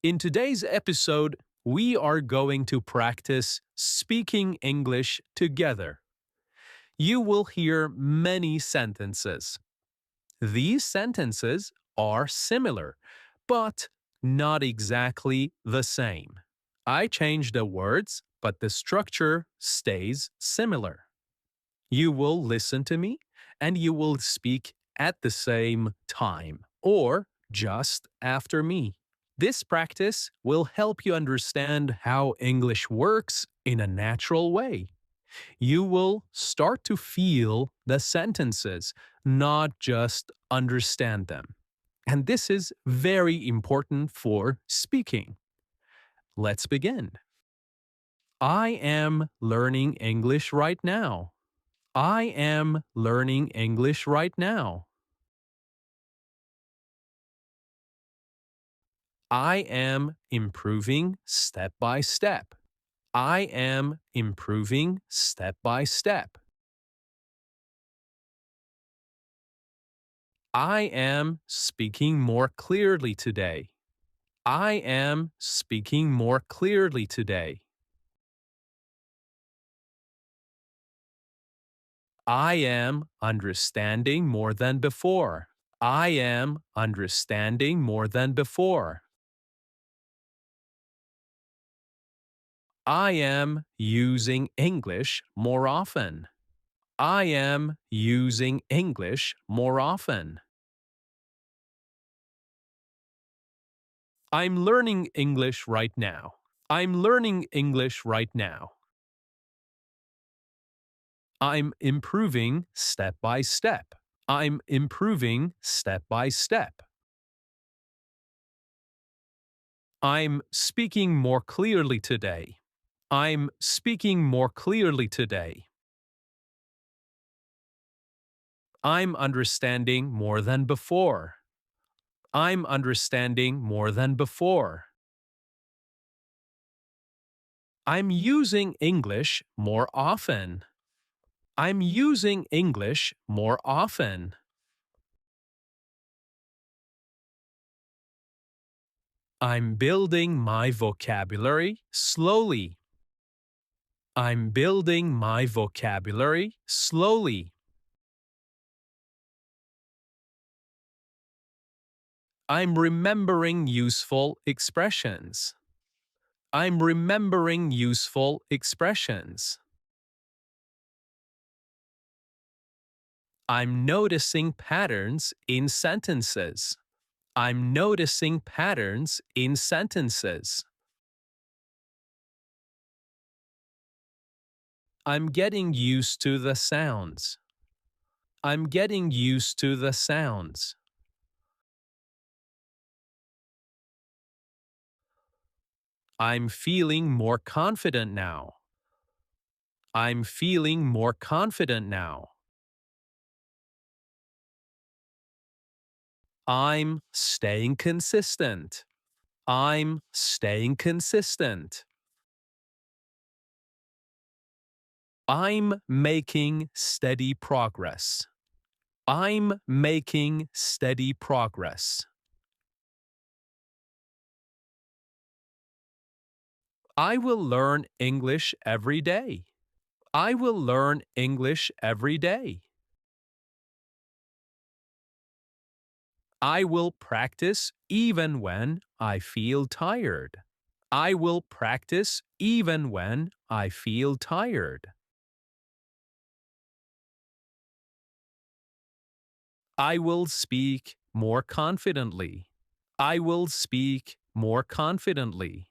In today's episode, we are going to practice speaking English together. You will hear many sentences. These sentences are similar, but not exactly the same. I changed the words, but the structure stays similar. You will listen to me and you will speak at the same time or just after me. This practice will help you understand how English works in a natural way. You will start to feel the sentences, not just understand them. And this is very important for speaking. Let's begin. I am learning English right now. I am learning English right now. I am improving step by step. I am improving step by step. I am speaking more clearly today. I am speaking more clearly today. I am understanding more than before. I am understanding more than before. I am using English more often. I am using English more often. I'm learning English right now. I'm learning English right now. I'm improving step by step. I'm improving step by step. I'm speaking more clearly today. I'm speaking more clearly today. I'm understanding more than before. I'm understanding more than before. I'm using English more often. I'm using English more often. I'm building my vocabulary slowly. I'm building my vocabulary slowly. I'm remembering useful expressions. I'm remembering useful expressions. I'm noticing patterns in sentences. I'm noticing patterns in sentences. I'm getting used to the sounds. I'm getting used to the sounds. I'm feeling more confident now. I'm feeling more confident now. I'm staying consistent. I'm staying consistent. I'm making steady progress. I'm making steady progress. I will learn English every day. I will learn English every day. I will practice even when I feel tired. I will practice even when I feel tired. I will speak more confidently. I will speak more confidently.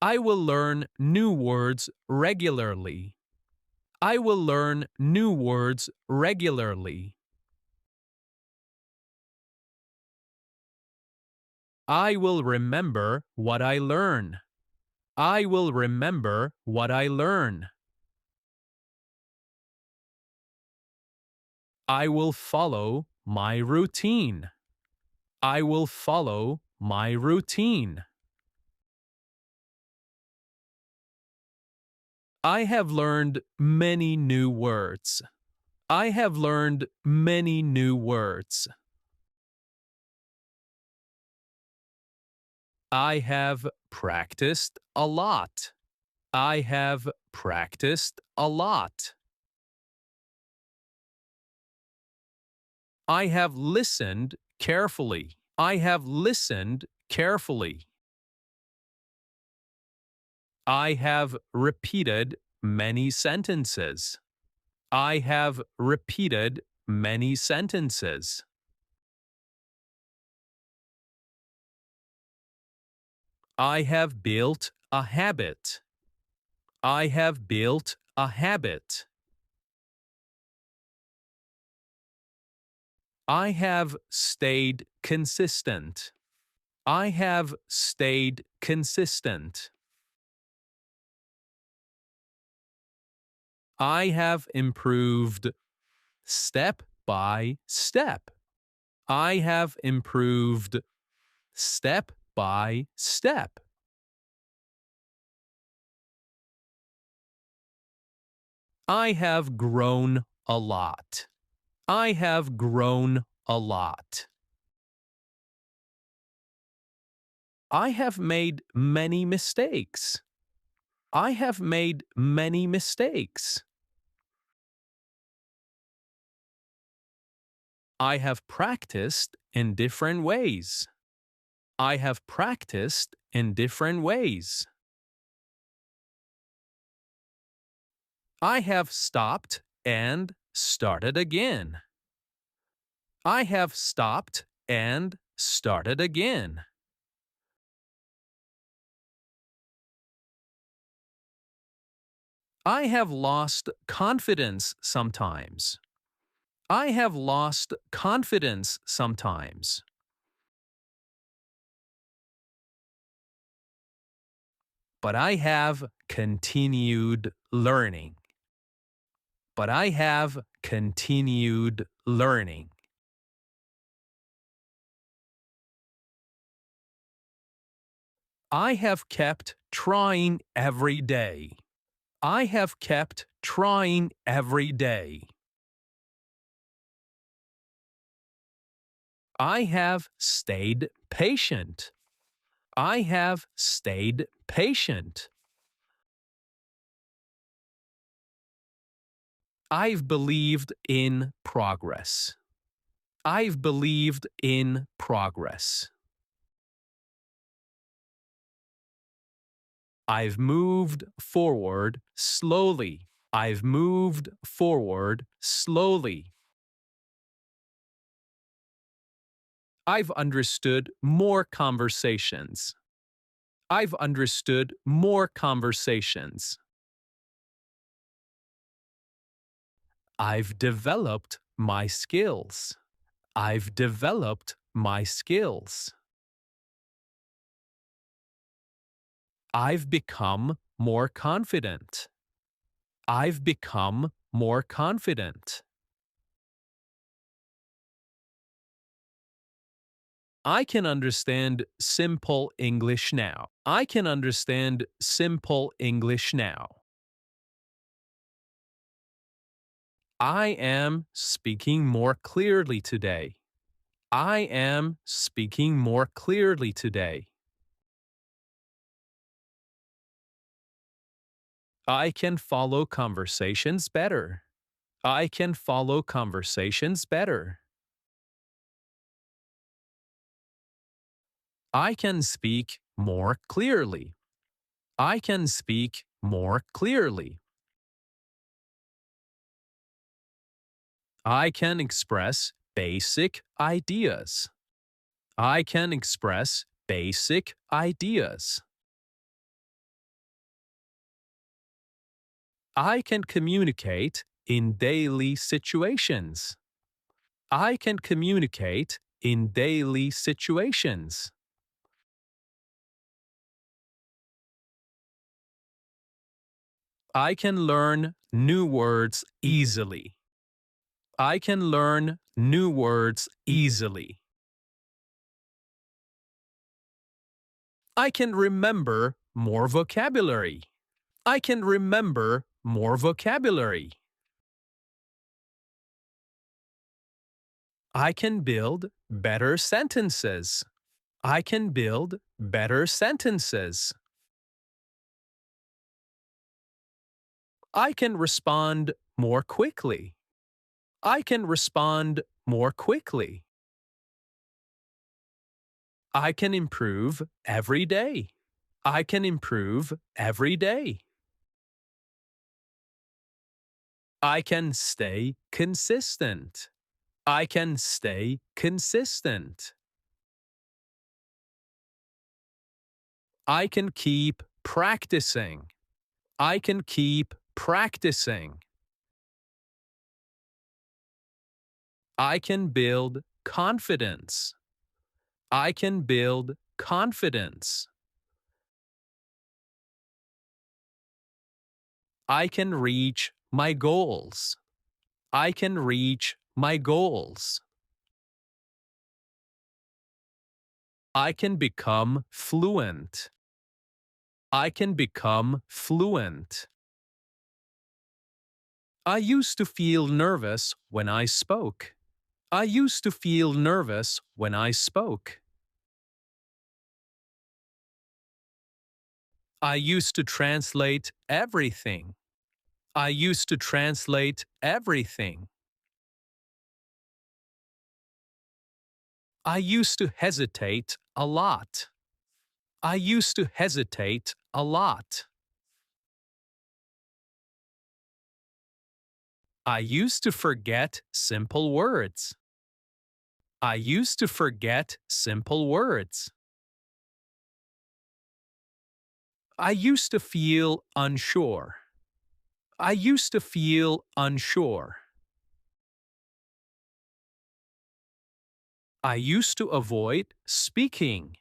I will learn new words regularly. I will learn new words regularly. I will remember what I learn. I will remember what I learn. I will follow my routine. I will follow my routine. I have learned many new words. I have learned many new words. I have practiced a lot. I have practiced a lot. I have listened carefully. I have listened carefully. I have repeated many sentences. I have repeated many sentences. I have built a habit. I have built a habit. I have stayed consistent. I have stayed consistent. I have improved step by step. I have improved step by step. I have grown a lot. I have grown a lot. I have made many mistakes. I have made many mistakes. I have practiced in different ways. I have practiced in different ways. I have stopped and started again. I have stopped and started again. I have lost confidence sometimes. I have lost confidence sometimes. But I have continued learning. But I have continued learning. I have kept trying every day. I have kept trying every day. I have stayed patient. I have stayed patient. I've believed in progress. I've believed in progress. I've moved forward slowly. I've moved forward slowly. I've understood more conversations. I've understood more conversations. I've developed my skills. I've developed my skills. I've become more confident. I've become more confident. I can understand simple English now. I can understand simple English now. I am speaking more clearly today. I am speaking more clearly today. I can follow conversations better. I can follow conversations better. I can speak more clearly. I can speak more clearly. I can express basic ideas. I can express basic ideas. I can communicate in daily situations. I can communicate in daily situations. I can learn new words easily. I can learn new words easily. I can remember more vocabulary. I can remember more vocabulary. I can build better sentences. I can build better sentences. I can respond more quickly. I can respond more quickly. I can improve every day. I can improve every day. I can stay consistent. I can stay consistent. I can keep practicing. I can keep practicing. I can build confidence. I can build confidence. I can reach my goals. I can reach my goals. I can become fluent. I can become fluent. I used to feel nervous when I spoke. I used to feel nervous when I spoke. I used to translate everything. I used to translate everything. I used to hesitate a lot. I used to hesitate a lot. I used to forget simple words. I used to forget simple words. I used to feel unsure. I used to feel unsure. I used to avoid speaking.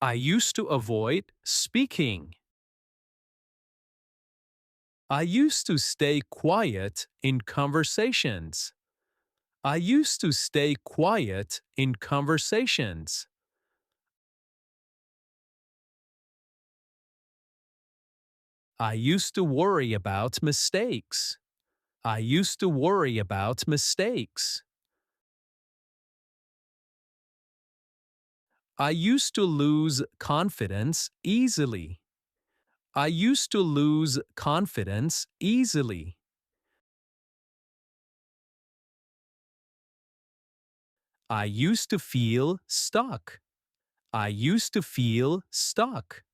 I used to avoid speaking. I used to stay quiet in conversations. I used to stay quiet in conversations. I used to worry about mistakes. I used to worry about mistakes. I used to lose confidence easily. I used to lose confidence easily. I used to feel stuck. I used to feel stuck.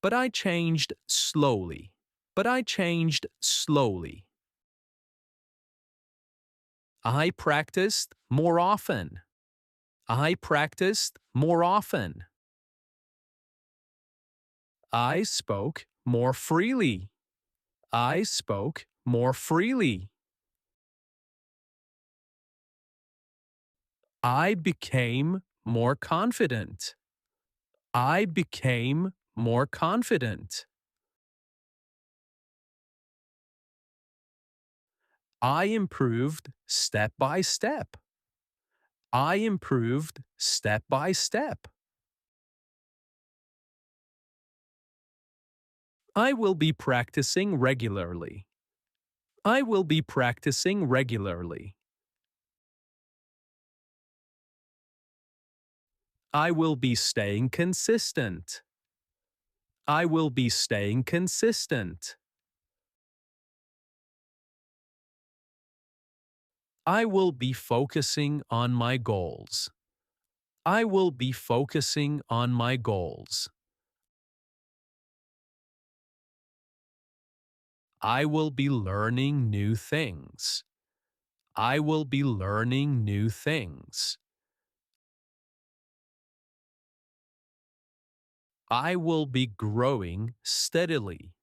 But I changed slowly. But I changed slowly. I practiced more often. I practiced more often. I spoke more freely. I spoke more freely. I became more confident. I became more confident. I improved step by step. I improved step by step. I will be practicing regularly. I will be practicing regularly. I will be staying consistent. I will be staying consistent. I will be focusing on my goals. I will be focusing on my goals. I will be learning new things. I will be learning new things. I will be growing steadily.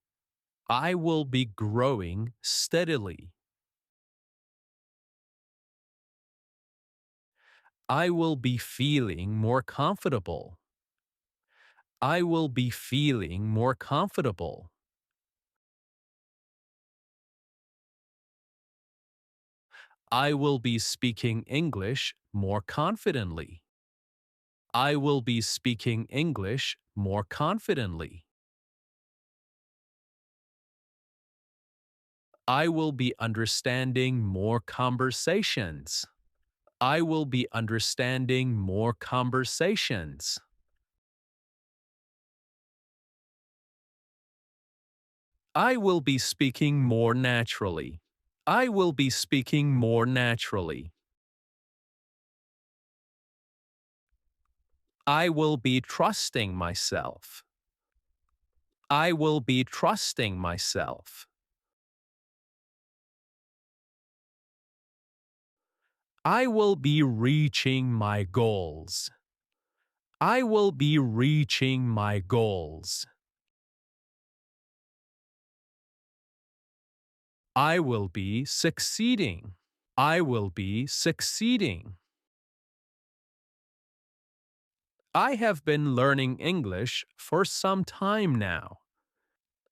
I will be growing steadily. I will be feeling more comfortable. I will be feeling more comfortable. I will be speaking English more confidently. I will be speaking English more confidently. I will be understanding more conversations. I will be understanding more conversations. I will be speaking more naturally. I will be speaking more naturally. I will be trusting myself. I will be trusting myself. I will be reaching my goals. I will be reaching my goals. I will be succeeding. I will be succeeding. I have been learning English for some time now.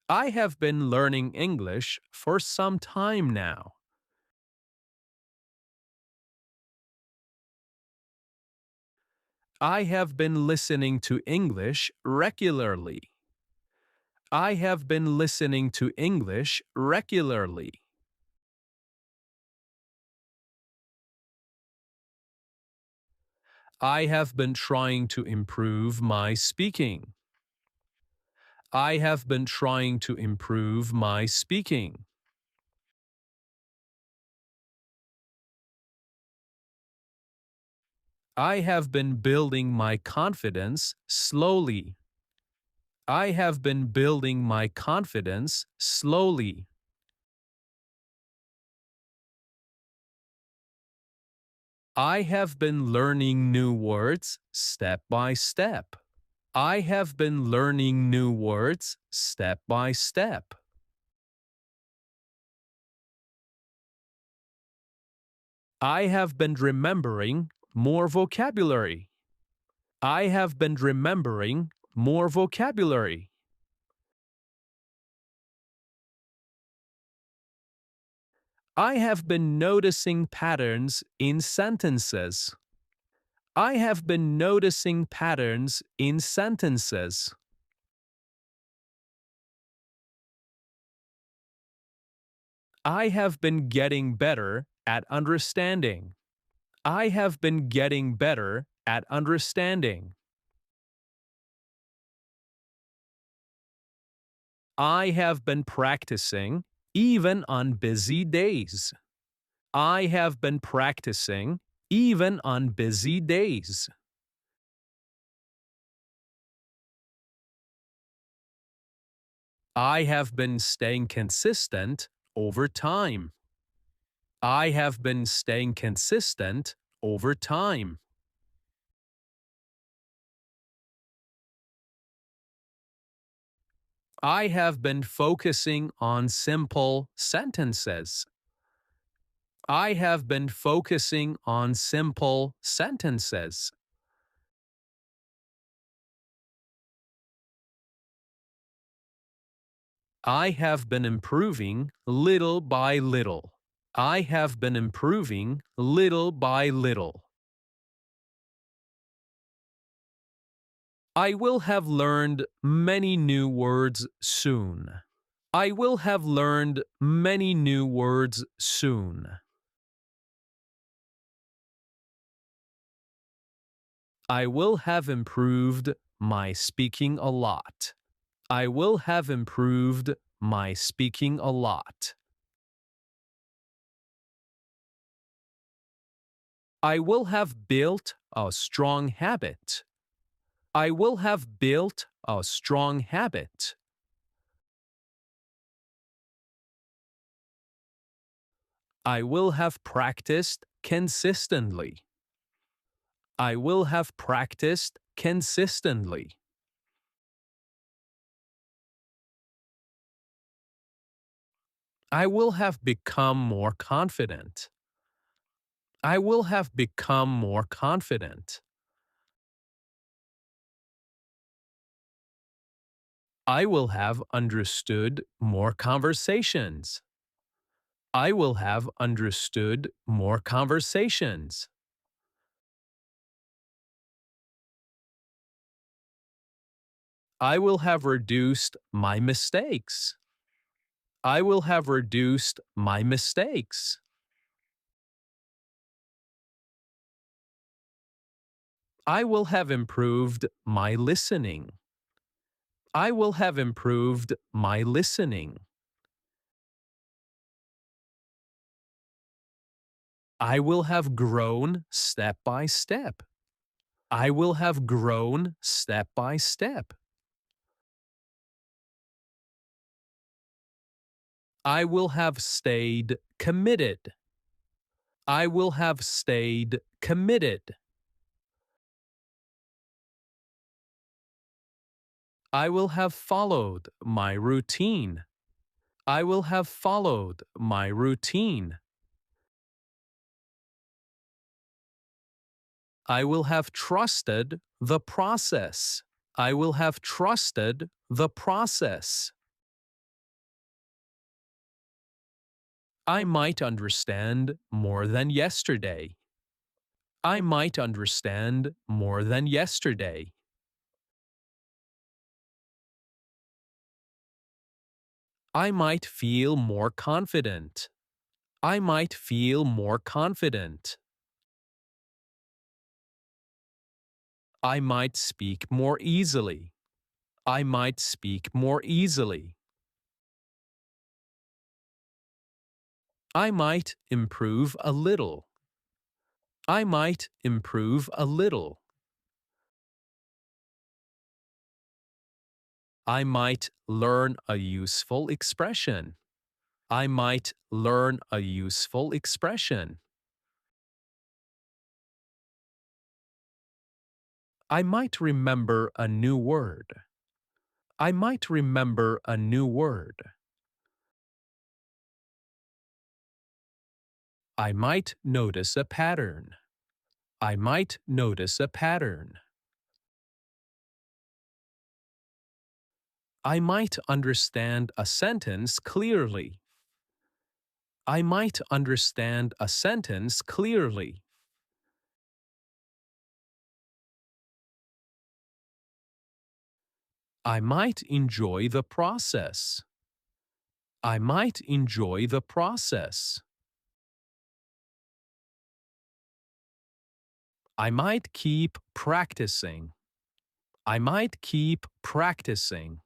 I have been learning English for some time now. I have been listening to English regularly. I have been listening to English regularly. I have been trying to improve my speaking. I have been trying to improve my speaking. I have been building my confidence slowly. I have been building my confidence slowly. I have been learning new words step by step. I have been learning new words step by step. I have been remembering more vocabulary. I have been remembering more vocabulary. I have been noticing patterns in sentences. I have been noticing patterns in sentences. I have been getting better at understanding. I have been getting better at understanding. I have been practicing even on busy days. I have been practicing even on busy days. I have been staying consistent over time. I have been staying consistent over time. I have been focusing on simple sentences. I have been focusing on simple sentences. I have been improving little by little. I have been improving little by little. I will have learned many new words soon. I will have learned many new words soon. I will have improved my speaking a lot. I will have improved my speaking a lot. I will have built a strong habit. I will have built a strong habit. I will have practiced consistently. I will have practiced consistently. I will have become more confident. I will have become more confident. I will have understood more conversations. I will have understood more conversations. I will have reduced my mistakes. I will have reduced my mistakes. I will have improved my listening. I will have improved my listening. I will have grown step by step. I will have grown step by step. I will have stayed committed. I will have stayed committed. I will have followed my routine. I will have followed my routine. I will have trusted the process. I will have trusted the process. I might understand more than yesterday. I might understand more than yesterday. I might feel more confident. I might feel more confident. I might speak more easily. I might speak more easily. I might improve a little. I might improve a little. I might learn a useful expression. I might learn a useful expression. I might remember a new word. I might remember a new word. I might notice a pattern. I might notice a pattern. I might understand a sentence clearly. I might understand a sentence clearly. I might enjoy the process. I might enjoy the process. I might keep practicing. I might keep practicing.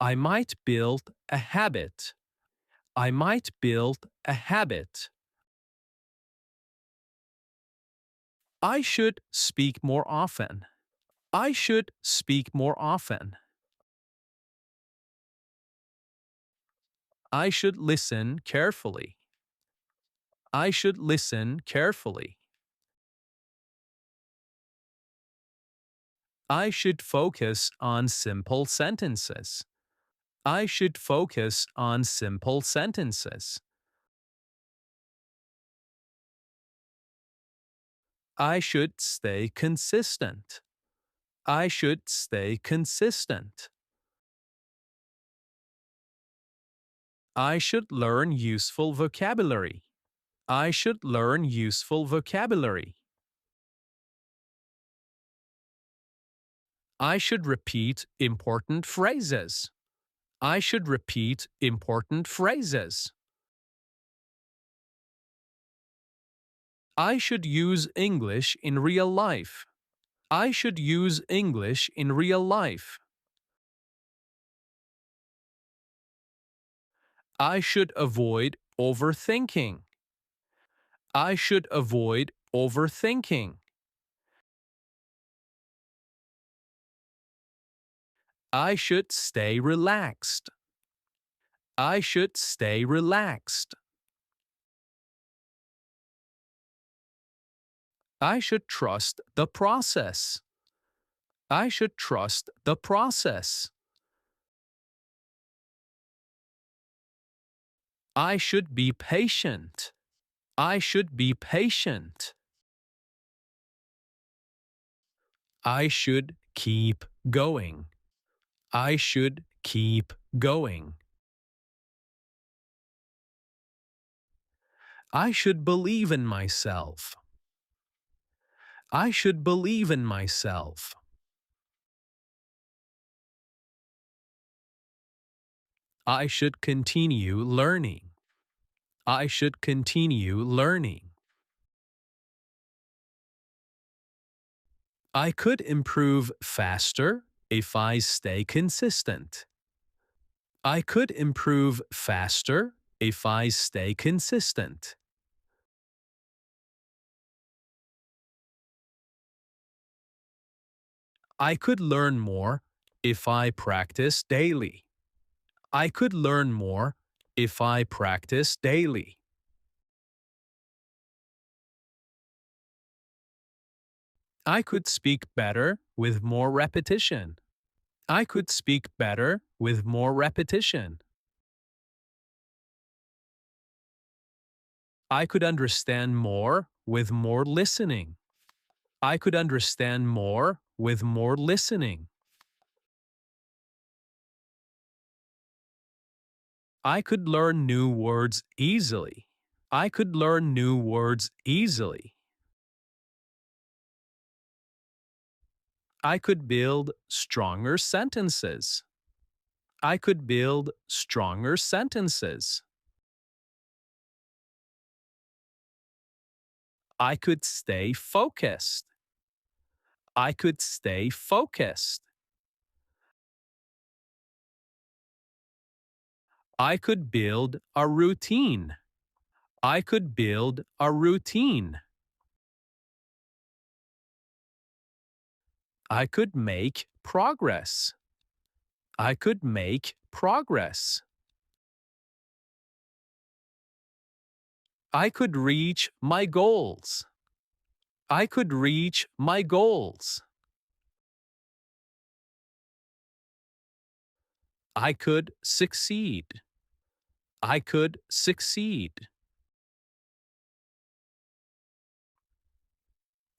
I might build a habit. I might build a habit. I should speak more often. I should speak more often. I should listen carefully. I should listen carefully. I should focus on simple sentences. I should focus on simple sentences. I should stay consistent. I should stay consistent. I should learn useful vocabulary. I should learn useful vocabulary. I should repeat important phrases. I should repeat important phrases. I should use English in real life. I should use English in real life. I should avoid overthinking. I should avoid overthinking. I should stay relaxed. I should stay relaxed. I should trust the process. I should trust the process. I should be patient. I should be patient. I should keep going. I should keep going. I should believe in myself. I should believe in myself. I should continue learning. I should continue learning. I could improve faster if I stay consistent. I could improve faster if I stay consistent. I could learn more if I practice daily. I could learn more if I practice daily. I could speak better with more repetition. I could speak better with more repetition. I could understand more with more listening. I could understand more with more listening. I could learn new words easily. I could learn new words easily. I could build stronger sentences. I could build stronger sentences. I could stay focused. I could stay focused. I could build a routine. I could build a routine. I could make progress. I could make progress. I could reach my goals. I could reach my goals. I could succeed. I could succeed.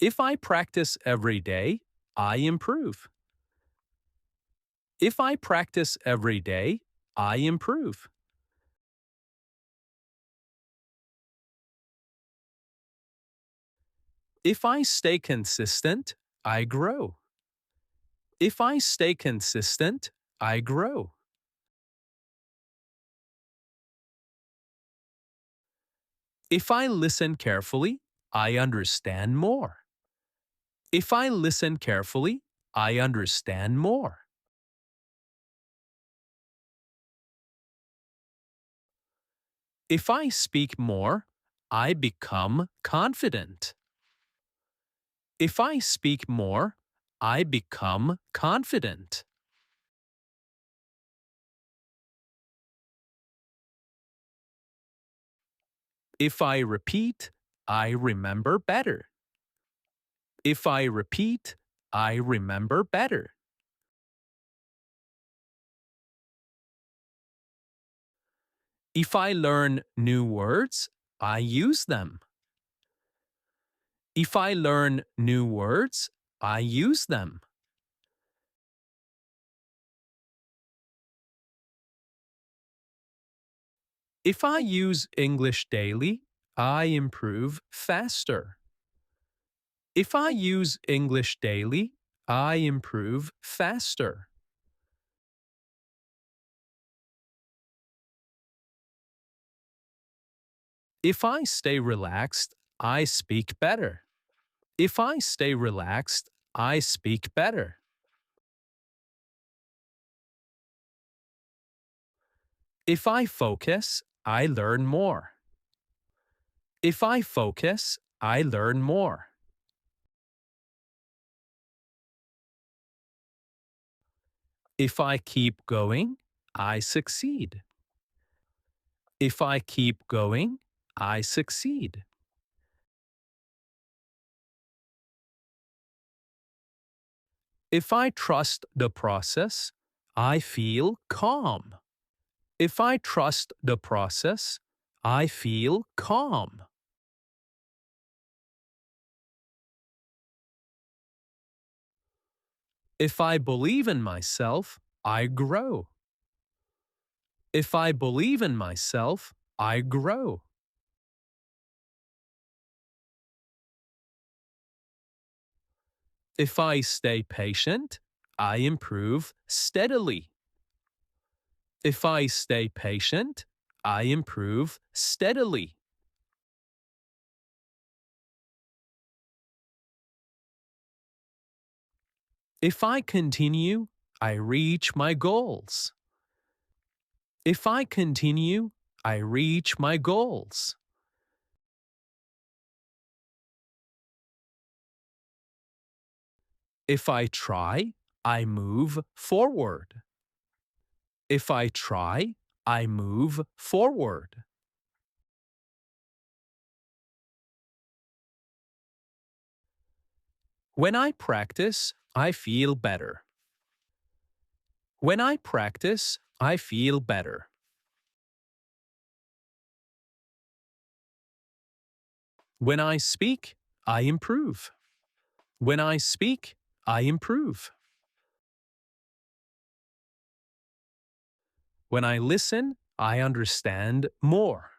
If I practice every day, I improve. If I practice every day, I improve. If I stay consistent, I grow. If I stay consistent, I grow. If I listen carefully, I understand more. If I listen carefully, I understand more. If I speak more, I become confident. If I speak more, I become confident. If I repeat, I remember better. If I repeat, I remember better. If I learn new words, I use them. If I learn new words, I use them. If I use English daily, I improve faster. If I use English daily, I improve faster. If I stay relaxed, I speak better. If I stay relaxed, I speak better. If I focus, I learn more. If I focus, I learn more. If I keep going, I succeed. If I keep going, I succeed. If I trust the process, I feel calm. If I trust the process, I feel calm. If I believe in myself, I grow. If I believe in myself, I grow. If I stay patient, I improve steadily. If I stay patient, I improve steadily. If I continue, I reach my goals. If I continue, I reach my goals. If I try, I move forward. If I try, I move forward. When I practice, I feel better. When I practice, I feel better. When I speak, I improve. When I speak, I improve. When I listen, I understand more.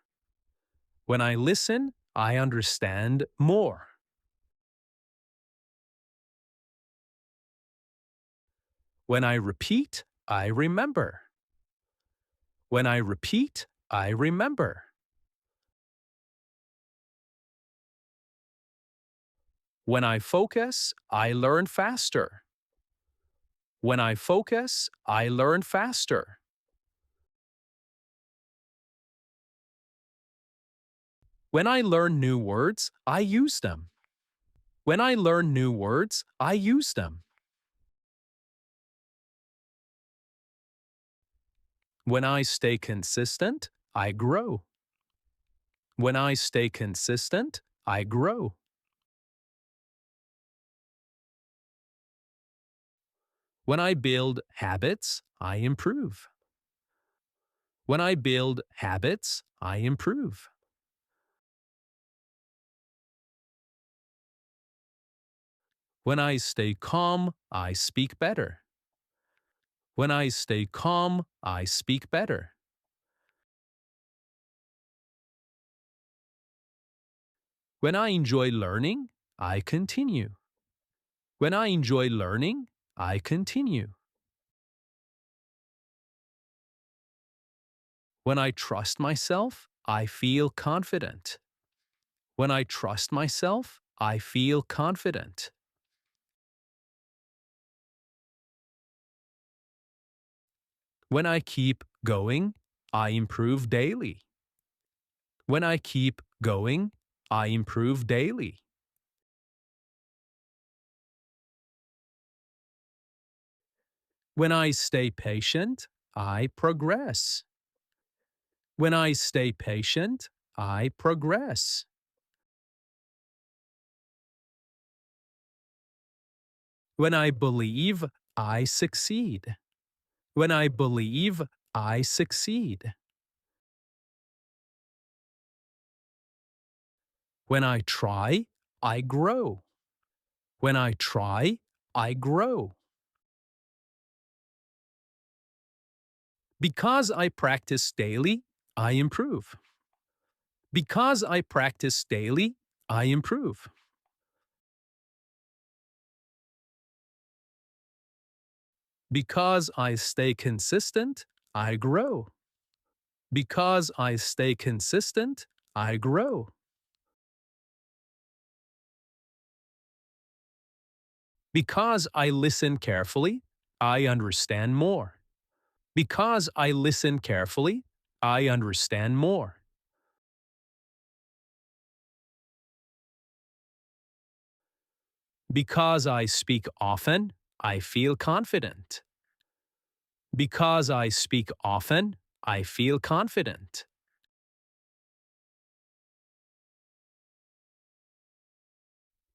When I listen, I understand more. When I repeat, I remember. When I repeat, I remember. When I focus, I learn faster. When I focus, I learn faster. When I learn new words, I use them. When I learn new words, I use them. When I stay consistent, I grow. When I stay consistent, I grow. When I build habits, I improve. When I build habits, I improve. When I stay calm, I speak better. When I stay calm, I speak better. When I enjoy learning, I continue. When I enjoy learning, I continue. When I trust myself, I feel confident. When I trust myself, I feel confident. When I keep going, I improve daily. When I keep going, I improve daily. When I stay patient, I progress. When I stay patient, I progress. When I believe, I succeed. When I believe, I succeed. When I try, I grow. When I try, I grow. Because I practice daily, I improve. Because I practice daily, I improve. Because I stay consistent, I grow. Because I stay consistent, I grow. Because I listen carefully, I understand more. Because I listen carefully, I understand more. Because I speak often, I feel confident. Because I speak often, I feel confident.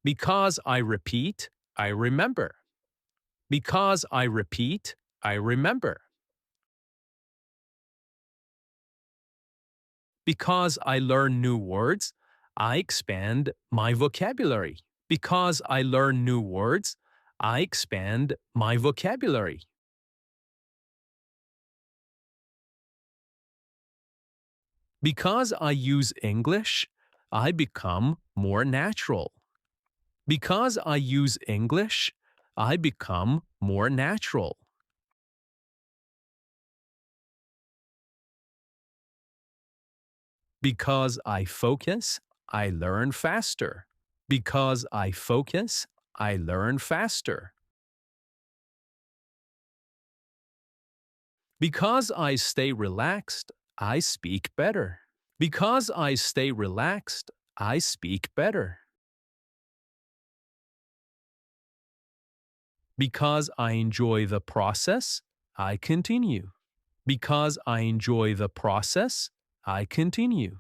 Because I repeat, I remember. Because I repeat, I remember. Because I learn new words, I expand my vocabulary. Because I learn new words, I expand my vocabulary. Because I use English, I become more natural. Because I use English, I become more natural. Because I focus, I learn faster. Because I focus, I learn faster. Because I stay relaxed, I speak better. Because I stay relaxed, I speak better. Because I enjoy the process, I continue. Because I enjoy the process, I continue.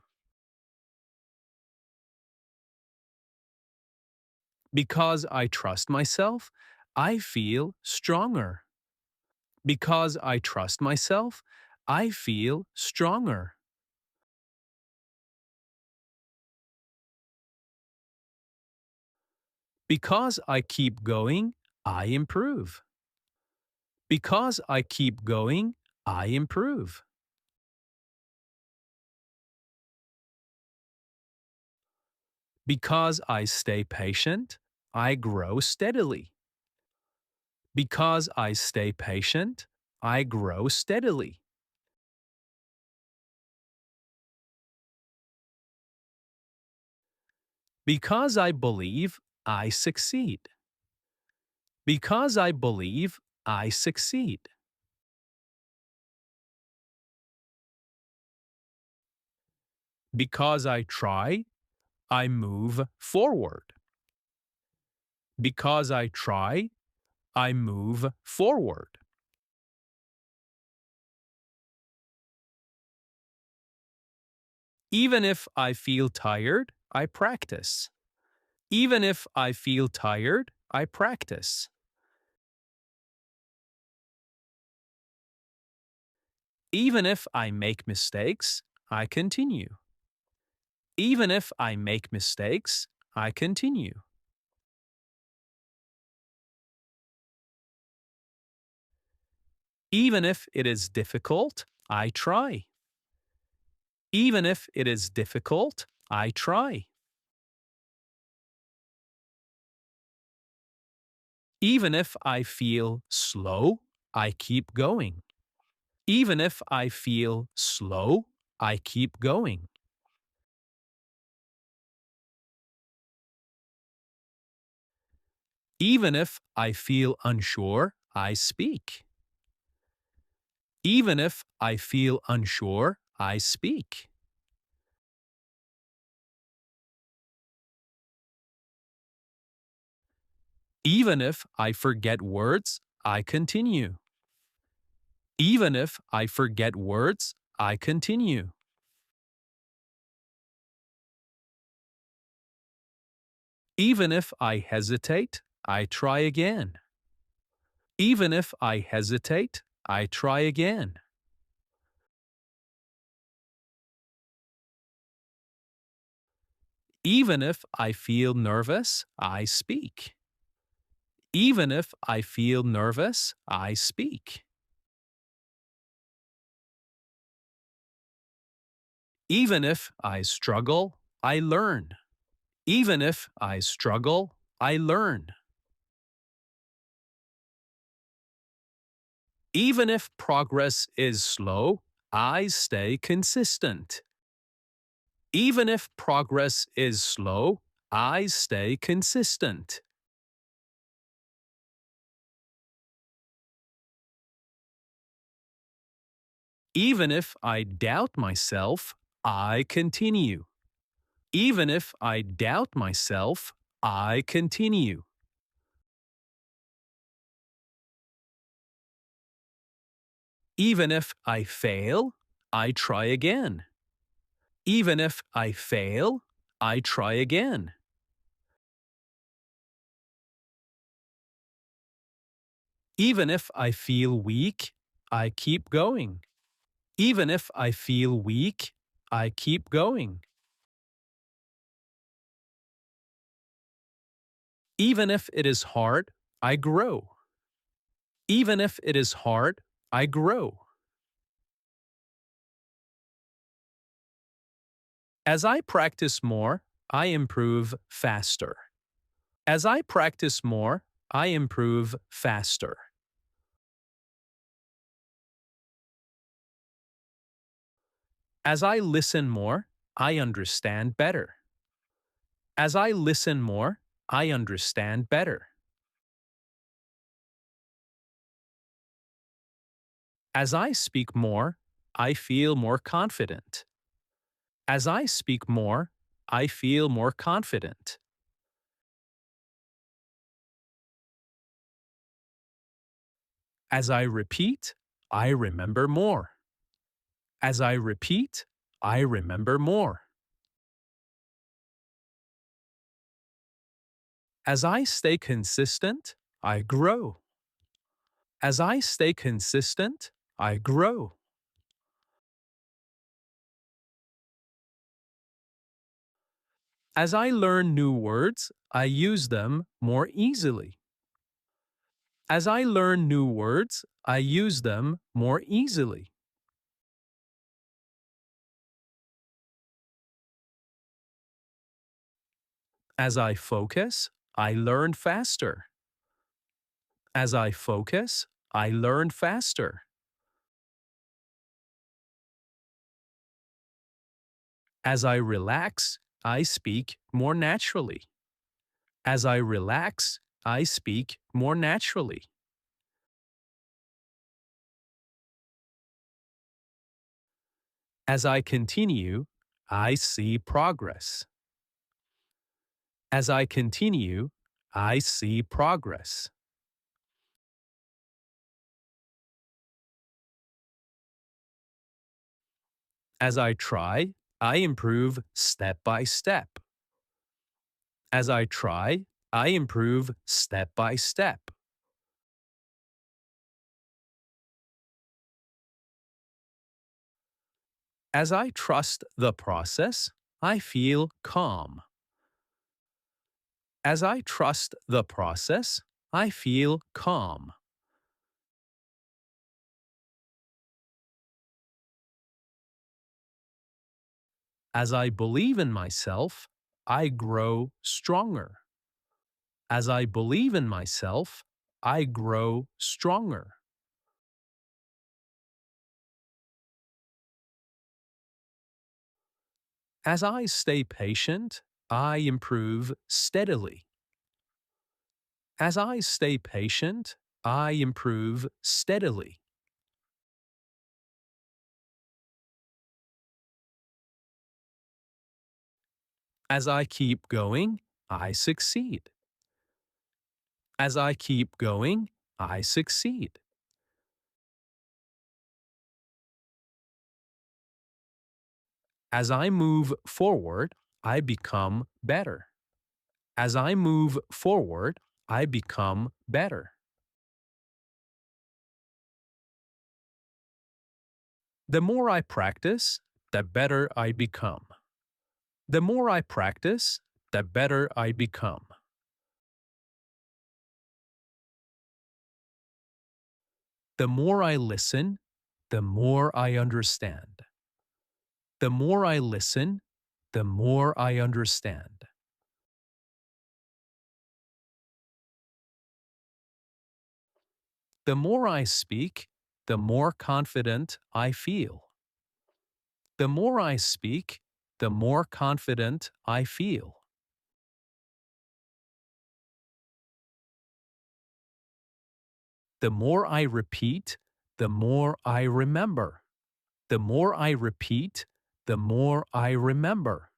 Because I trust myself, I feel stronger. Because I trust myself, I feel stronger. Because I keep going, I improve. Because I keep going, I improve. Because I stay patient, I grow steadily. Because I stay patient, I grow steadily. Because I believe, I succeed. Because I believe, I succeed. Because I try, I move forward. Because I try, I move forward. Even if I feel tired, I practice. Even if I feel tired, I practice. Even if I make mistakes, I continue. Even if I make mistakes, I continue. Even if it is difficult, I try. Even if it is difficult, I try. Even if I feel slow, I keep going. Even if I feel slow, I keep going. Even if I feel unsure, I speak. Even if I feel unsure, I speak. Even if I forget words, I continue. Even if I forget words, I continue. Even if I hesitate, I try again. Even if I hesitate, I try again. Even if I feel nervous, I speak. Even if I feel nervous, I speak. Even if I struggle, I learn. Even if I struggle, I learn. Even if progress is slow, I stay consistent. Even if progress is slow, I stay consistent. Even if I doubt myself, I continue. Even if I doubt myself, I continue. Even if I fail, I try again. Even if I fail, I try again. Even if I feel weak, I keep going. Even if I feel weak, I keep going. Even if it is hard, I grow. Even if it is hard, I grow. As I practice more, I improve faster. As I practice more, I improve faster. As I listen more, I understand better. As I listen more, I understand better. As I speak more, I feel more confident. As I speak more, I feel more confident. As I repeat, I remember more. As I repeat, I remember more. As I stay consistent, I grow. As I stay consistent, I grow. As I learn new words, I use them more easily. As I learn new words, I use them more easily. As I focus, I learn faster. As I focus, I learn faster. As I relax, I speak more naturally. As I relax, I speak more naturally. As I continue, I see progress. As I continue, I see progress. As I try, I improve step by step. As I try, I improve step by step. As I trust the process, I feel calm. As I trust the process, I feel calm. As I believe in myself, I grow stronger. As I believe in myself, I grow stronger. As I stay patient, I improve steadily. As I stay patient, I improve steadily. As I keep going, I succeed. As I keep going, I succeed. As I move forward, I become better. As I move forward, I become better. The more I practice, the better I become. The more I practice, the better I become. The more I listen, the more I understand. The more I listen, the more I understand. The more I speak, the more confident I feel. The more I speak, the more confident I feel. The more I repeat, the more I remember. The more I repeat, the more I remember.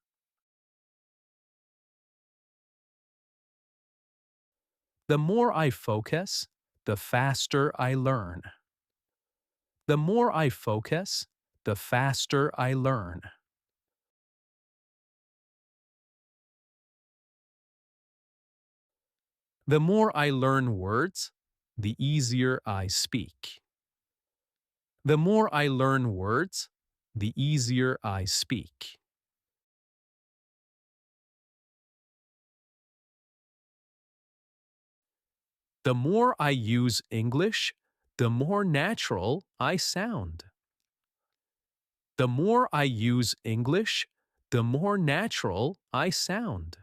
The more I focus, the faster I learn. The more I focus, the faster I learn. The more I learn words, the easier I speak. The more I learn words, the easier I speak. The more I use English, the more natural I sound. The more I use English, the more natural I sound.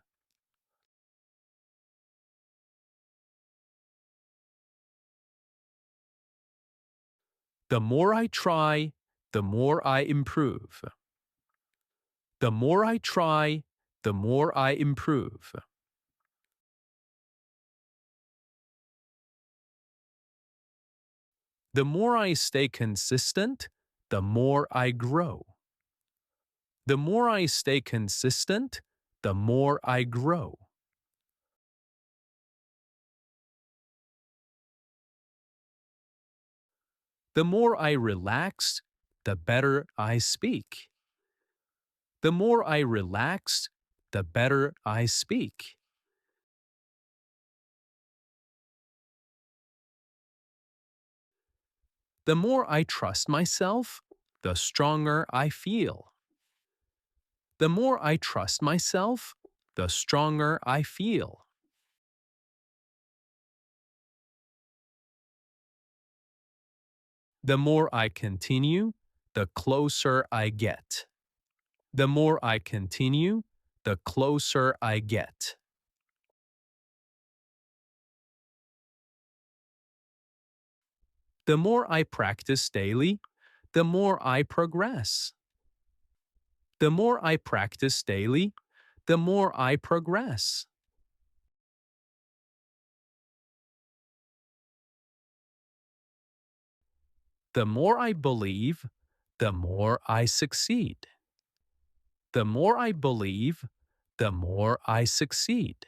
The more I try, the more I improve. The more I try, the more I improve. The more I stay consistent, the more I grow. The more I stay consistent, the more I grow. The more I relax, the better I speak. The more I relax, the better I speak. The more I trust myself, the stronger I feel. The more I trust myself, the stronger I feel. The more I continue, the closer I get. The more I continue, the closer I get. The more I practice daily, the more I progress. The more I practice daily, the more I progress. The more I believe, the more I succeed. The more I believe, the more I succeed.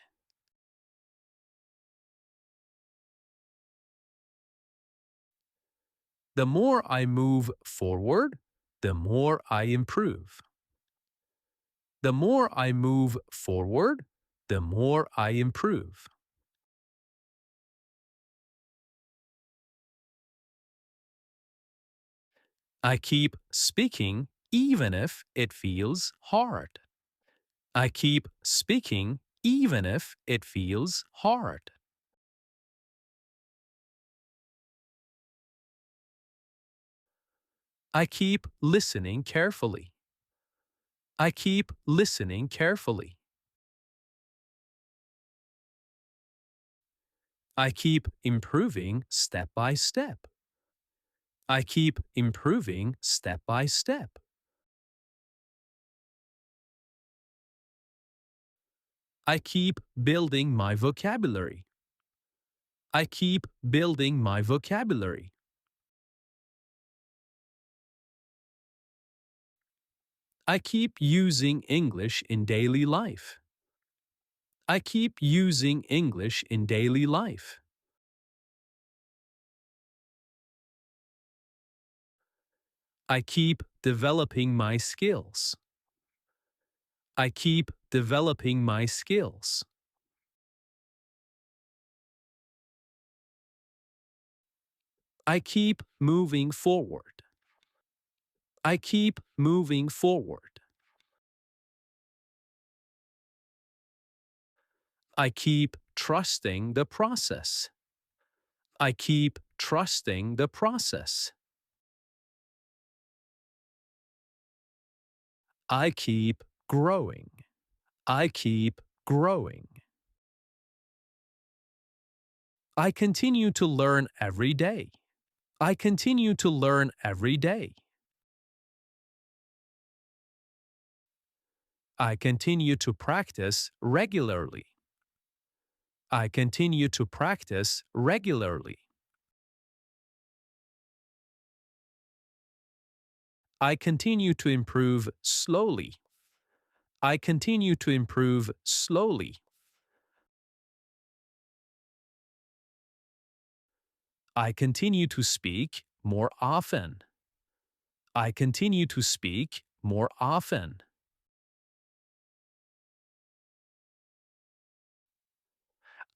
The more I move forward, the more I improve. The more I move forward, the more I improve. I keep speaking even if it feels hard. I keep speaking even if it feels hard. I keep listening carefully. I keep listening carefully. I keep improving step by step. I keep improving step by step. I keep building my vocabulary. I keep building my vocabulary. I keep using English in daily life. I keep using English in daily life. I keep developing my skills. I keep developing my skills. I keep moving forward. I keep moving forward. I keep trusting the process. I keep trusting the process. I keep growing. I keep growing. I continue to learn every day. I continue to learn every day. I continue to practice regularly. I continue to practice regularly. I continue to improve slowly. I continue to improve slowly. I continue to speak more often. I continue to speak more often.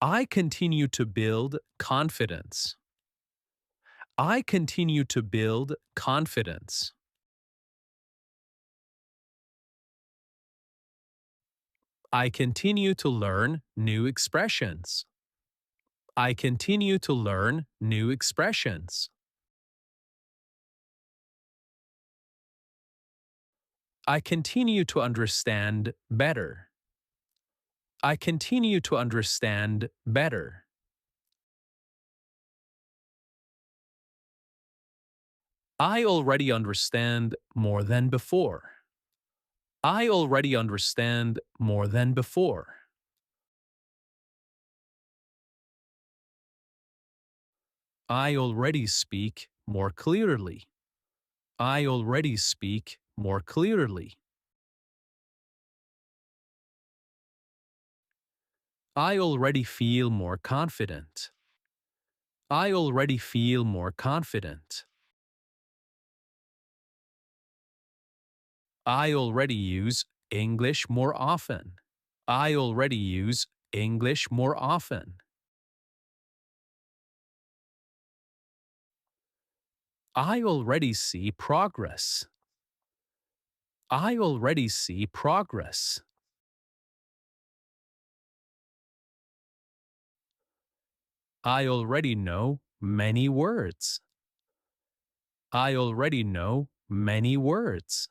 I continue to build confidence. I continue to build confidence. I continue to learn new expressions. I continue to learn new expressions. I continue to understand better. I continue to understand better. I already understand more than before. I already understand more than before. I already speak more clearly. I already speak more clearly. I already feel more confident. I already feel more confident. I already use English more often. I already use English more often. I already see progress. I already see progress. I already know many words. I already know many words.